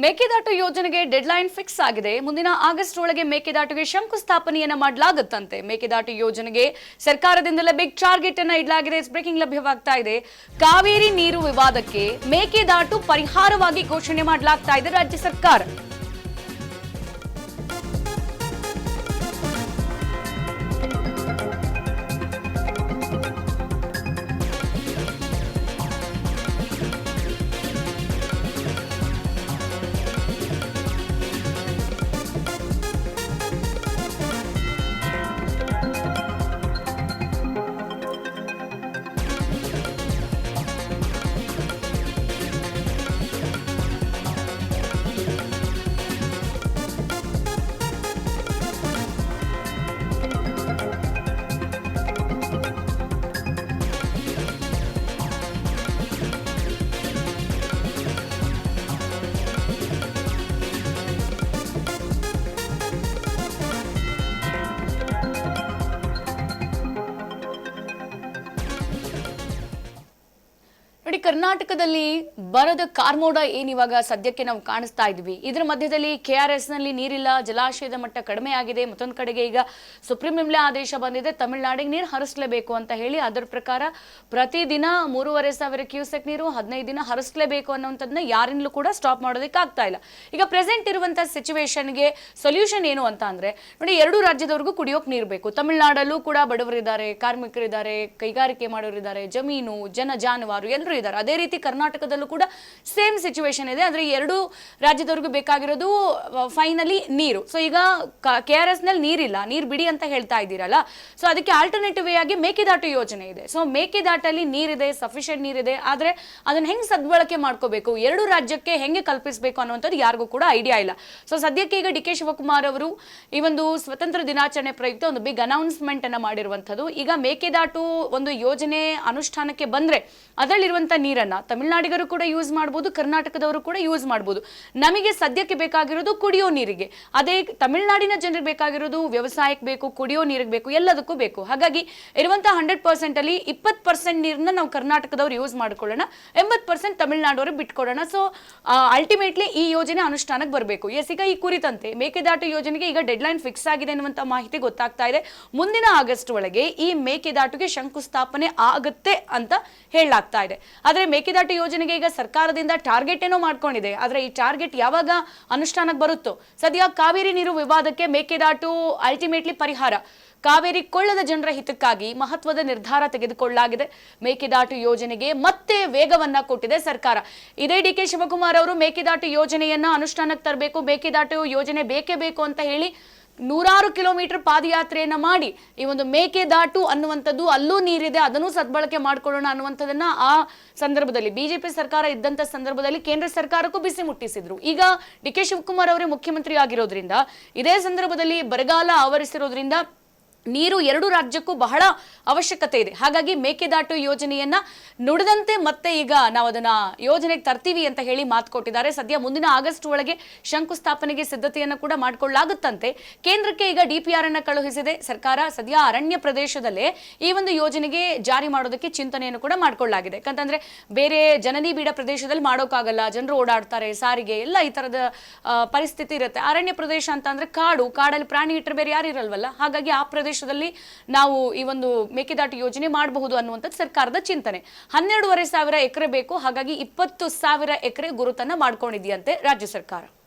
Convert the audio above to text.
ಮೇಕೆದಾಟು ಯೋಜನೆಗೆ deadline fix ಆಗಿದೆ. ಮುಂದಿನ ಆಗಸ್ಟ್ ಒಳಗೆ ಮೇಕೆದಾಟುಗೆ ಶಂಕುಸ್ಥಾಪನೆಯನ್ನ ಮಾಡಲಾಗುತ್ತಂತೆ. ಮೇಕೆದಾಟು ಯೋಜನೆಗೆ ಸರ್ಕಾರದಿಂದಲೇ ಬಿಗ್ ಟಾರ್ಗೆಟ್ ಅನ್ನ ಇಡಲಾಗಿದೆ. ಬ್ರೇಕಿಂಗ್ ಲಭ್ಯವಾಗ್ತಾ ಇದೆ. ಕಾವೇರಿ ನೀರು ವಿವಾದಕ್ಕೆ ಮೇಕೆದಾಟು ಪರಿಹಾರವಾಗಿ ಘೋಷಣೆ ಮಾಡಲಾಗ್ತಾ ಇದೆ ರಾಜ್ಯ ಸರ್ಕಾರ. ನೋಡಿ, ಕರ್ನಾಟಕದಲ್ಲಿ ಬರದ ಕಾರ್ಮೋಡ ಏನಿವಾಗ ಸದ್ಯಕ್ಕೆ ನಾವು ಕಾಣಿಸ್ತಾ ಇದ್ವಿ. ಇದರ ಮಧ್ಯದಲ್ಲಿ KRS ನಲ್ಲಿ ನೀರಿಲ್ಲ, ಜಲಾಶಯದ ಮಟ್ಟ ಕಡಿಮೆ ಆಗಿದೆ. ಮತ್ತೊಂದು ಕಡೆಗೆ ಈಗ ಸುಪ್ರೀಂ ಕೋರ್ಟ್ ಆದೇಶ ಬಂದಿದೆ, ತಮಿಳುನಾಡಿಗೆ ನೀರು ಹರಿಸಲೇಬೇಕು ಅಂತ ಹೇಳಿ. ಅದರ ಪ್ರಕಾರ ಪ್ರತಿದಿನ 3,500 ಕ್ಯೂಸೆಕ್ ನೀರು 15 ದಿನ ಹರಿಸಲೇಬೇಕು ಅನ್ನೋಂಥದ್ದನ್ನ ಯಾರಿಂದಲೂ ಕೂಡ ಸ್ಟಾಪ್ ಮಾಡೋದಕ್ಕೆ ಆಗ್ತಾ ಇಲ್ಲ. ಈಗ ಪ್ರೆಸೆಂಟ್ ಇರುವಂತಹ ಸಿಚುವೇಶನ್ಗೆ ಸೊಲ್ಯೂಷನ್ ಏನು ಅಂತ ಅಂದ್ರೆ, ನೋಡಿ, ಎರಡು ರಾಜ್ಯದವರೆಗೂ ಕುಡಿಯೋಕೆ ನೀರು ಬೇಕು. ತಮಿಳುನಾಡಲ್ಲೂ ಕೂಡ ಬಡವರಿದ್ದಾರೆ, ಕಾರ್ಮಿಕರಿದ್ದಾರೆ, ಕೈಗಾರಿಕೆ ಮಾಡೋರಿದ್ದಾರೆ, ಜಮೀನು, ಜಾನುವಾರು ಎಲ್ಲರೂ ಇದ್ದಾರೆ. ಅದೇ ರೀತಿ ಕರ್ನಾಟಕದಲ್ಲೂ ಕೂಡ ಸೇಮ್ ಸಿಚುವೇಶನ್ ಇದೆ. ಆದ್ರೆ ಎರಡು ರಾಜ್ಯದವರೆಗೂ ಬೇಕಾಗಿರೋದು ಫೈನಲಿ ನೀರು. ಸೊ ಈಗ KRS ನಲ್ಲಿ ನೀರಿಲ್ಲ, ನೀರು ಬಿಡಿ ಅಂತ ಹೇಳ್ತಾ ಇದ್ದೀರಲ್ಲ, ಸೊ ಅದಕ್ಕೆ ಆಲ್ಟರ್ನೇಟಿವ್ ಆಗಿ ಮೇಕೆದಾಟು ಯೋಜನೆ ಇದೆ. ಸೊ ಮೇಕೆದಾಟಲ್ಲಿ ನೀರಿದೆ, ಸಫಿಷಿಯಂಟ್ ನೀರಿದೆ. ಆದ್ರೆ ಅದನ್ನ ಹೆಂಗ್ ಸದ್ಬಳಕೆ ಮಾಡ್ಕೋಬೇಕು, ಎರಡು ರಾಜ್ಯಕ್ಕೆ ಹೆಂಗೆ ಕಲ್ಪಿಸಬೇಕು ಅನ್ನುವಂಥದ್ದು ಯಾರಿಗೂ ಕೂಡ ಐಡಿಯಾ ಇಲ್ಲ. ಸೊ ಸದ್ಯಕ್ಕೆ ಈಗ DK ಶಿವಕುಮಾರ್ ಅವರು ಈ ಒಂದು ಸ್ವತಂತ್ರ ದಿನಾಚರಣೆ ಪ್ರಯುಕ್ತ ಒಂದು ಬಿಗ್ ಅನೌನ್ಸ್ಮೆಂಟ್ ಅನ್ನ ಮಾಡಿರುವಂಥದ್ದು. ಈಗ ಮೇಕೆದಾಟು ಒಂದು ಯೋಜನೆ ಅನುಷ್ಠಾನಕ್ಕೆ ಬಂದ್ರೆ ಅದರಲ್ಲಿರುವಂತ ನೀರನ್ನ ತಮಿಳುನಾಡಿಗರು ಕೂಡ ಯೂಸ್ ಮಾಡಬಹುದು, ಕರ್ನಾಟಕದವರು ಕೂಡ ಯೂಸ್ ಮಾಡಬಹುದು. ನಮಗೆ ಸದ್ಯಕ್ಕೆ ಬೇಕಾಗಿರೋದು ಕುಡಿಯೋ ನೀರಿಗೆ. ಅದೇ ತಮಿಳುನಾಡಿನ ಜನರಿಗೆ ಬೇಕಾಗಿರೋದು ವ್ಯವಸಾಯಕ್ಕೆ ಬೇಕು, ಕುಡಿಯೋ ನೀರಿಗೆ ಬೇಕು, ಎಲ್ಲದಕ್ಕೂ ಬೇಕು. ಹಾಗಾಗಿ ಇರುವಂತಹ 100% ಅಲ್ಲಿ 20% ನೀರನ್ನ ನಾವು ಕರ್ನಾಟಕದವರು ಯೂಸ್ ಮಾಡ್ಕೊಳ್ಳೋಣ, 80% ತಮಿಳುನಾಡವರು ಬಿಟ್ಕೊಡೋಣ. ಸೊ ಅಲ್ಟಿಮೇಟ್ಲಿ ಈ ಯೋಜನೆ ಅನುಷ್ಠಾನಕ್ಕೆ ಬರಬೇಕು. ಎಸ್, ಈಗ ಈ ಕುರಿತಂತೆ ಮೇಕೆದಾಟು ಯೋಜನೆಗೆ ಈಗ ಡೆಡ್ಲೈನ್ ಫಿಕ್ಸ್ ಆಗಿದೆ ಅನ್ನುವಂತ ಮಾಹಿತಿ ಗೊತ್ತಾಗ್ತಾ ಇದೆ. ಮುಂದಿನ ಆಗಸ್ಟ್ ಒಳಗೆ ಈ ಮೇಕೆದಾಟುಗೆ ಶಂಕುಸ್ಥಾಪನೆ ಆಗುತ್ತೆ ಅಂತ ಹೇಳಲಾಗ್ತಾ ಇದೆ. ಆದ್ರೆ ಮೇಕೆದಾಟು ಯೋಜನೆಗೆ ಈಗ ಸರ್ಕಾರದಿಂದ ಟಾರ್ಗೆಟ್ ಏನೋ ಮಾಡ್ಕೊಂಡಿದೆ. ಆದ್ರೆ ಈ ಟಾರ್ಗೆಟ್ ಯಾವಾಗ ಅನುಷ್ಠಾನಕ್ಕೆ ಬರುತ್ತೋ, ಸದ್ಯ ಕಾವೇರಿ ನೀರು ವಿವಾದಕ್ಕೆ ಮೇಕೆದಾಟು ಅಲ್ಟಿಮೇಟ್ಲಿ ಪರಿಹಾರ. ಕಾವೇರಿ ಕೊಳ್ಳದ ಜನರ ಹಿತಕ್ಕಾಗಿ ಮಹತ್ವದ ನಿರ್ಧಾರ ತೆಗೆದುಕೊಳ್ಳಲಾಗಿದೆ. ಮೇಕೆದಾಟು ಯೋಜನೆಗೆ ಮತ್ತೆ ವೇಗವನ್ನ ಕೊಟ್ಟಿದೆ ಸರ್ಕಾರ. ಇದೇ DK ಶಿವಕುಮಾರ್ ಅವರು ಮೇಕೆದಾಟು ಯೋಜನೆಯನ್ನ ಅನುಷ್ಠಾನಕ್ಕೆ ತರಬೇಕು, ಮೇಕೆದಾಟು ಯೋಜನೆ ಬೇಕೇ ಬೇಕು ಅಂತ ಹೇಳಿ 100 ಕಿಲೋಮೀಟರ್ ಪಾದಯಾತ್ರೆಯನ್ನ ಮಾಡಿ ಈ ಒಂದು ಮೇಕೆದಾಟು ಅನ್ನುವಂಥದ್ದು ಅಲ್ಲೂ ನೀರಿದೆ, ಅದನ್ನು ಸದ್ಬಳಕೆ ಮಾಡ್ಕೊಳ್ಳೋಣ ಅನ್ನುವಂಥದ್ದನ್ನ ಆ ಸಂದರ್ಭದಲ್ಲಿ BJP ಸರ್ಕಾರ ಇದ್ದಂತ ಸಂದರ್ಭದಲ್ಲಿ ಕೇಂದ್ರ ಸರ್ಕಾರಕ್ಕೂ ಬಿಸಿ ಮುಟ್ಟಿಸಿದ್ರು. ಈಗ DK ಶಿವಕುಮಾರ್ ಅವರೇ ಮುಖ್ಯಮಂತ್ರಿ ಆಗಿರೋದ್ರಿಂದ, ಇದೇ ಸಂದರ್ಭದಲ್ಲಿ ಬರಗಾಲ ಆವರಿಸಿರೋದ್ರಿಂದ ನೀರು ಎರಡು ರಾಜ್ಯಕ್ಕೂ ಬಹಳ ಅವಶ್ಯಕತೆ ಇದೆ. ಹಾಗಾಗಿ ಮೇಕೆದಾಟು ಯೋಜನೆಯನ್ನ ನುಡಿದಂತೆ ಮತ್ತೆ ಈಗ ನಾವು ಅದನ್ನ ಯೋಜನೆಗೆ ತರ್ತೀವಿ ಅಂತ ಹೇಳಿ ಮಾತು ಕೊಟ್ಟಿದ್ದಾರೆ. ಸದ್ಯ ಮುಂದಿನ ಆಗಸ್ಟ್ ಒಳಗೆ ಶಂಕುಸ್ಥಾಪನೆಗೆ ಸಿದ್ಧತೆಯನ್ನು ಕೂಡ ಮಾಡಿಕೊಳ್ಳಲಾಗುತ್ತಂತೆ. ಕೇಂದ್ರಕ್ಕೆ ಈಗ DPR ಅನ್ನ ಕಳುಹಿಸಿದೆ ಸರ್ಕಾರ. ಸದ್ಯ ಅರಣ್ಯ ಪ್ರದೇಶದಲ್ಲೇ ಈ ಒಂದು ಯೋಜನೆಗೆ ಜಾರಿ ಮಾಡೋದಕ್ಕೆ ಚಿಂತನೆಯನ್ನು ಕೂಡ ಮಾಡಿಕೊಳ್ಳಲಾಗಿದೆ. ಯಾಕಂತಂದ್ರೆ ಬೇರೆ ಜನನಿಬಿಡ ಪ್ರದೇಶದಲ್ಲಿ ಮಾಡೋಕ್ಕಾಗಲ್ಲ, ಜನರು ಓಡಾಡ್ತಾರೆ, ಸಾರಿಗೆ ಎಲ್ಲ ಈ ತರದ ಪರಿಸ್ಥಿತಿ ಇರುತ್ತೆ. ಅರಣ್ಯ ಪ್ರದೇಶ ಅಂತ ಅಂದ್ರೆ ಕಾಡಲ್ಲಿ ಪ್ರಾಣಿ ಇಟ್ಟರೆ ಬೇರೆ ಯಾರು ಇರಲ್ವಲ್ಲ. ಹಾಗಾಗಿ ಆ ಪ್ರದೇಶದಲ್ಲಿ ನಾವು ಈ ಒಂದು ಮೇಕೆದಾಟು ಯೋಜನೆ ಮಾಡಬಹುದು ಅನ್ನುವಂಥದ್ದು ಸರ್ಕಾರದ ಚಿಂತನೆ. 12,500 ಎಕರೆ ಬೇಕು. ಹಾಗಾಗಿ 20,000 ಎಕರೆ ಗುರುತನ್ನ ಮಾಡ್ಕೊಂಡಿದೆಯಂತೆ ರಾಜ್ಯ ಸರ್ಕಾರ.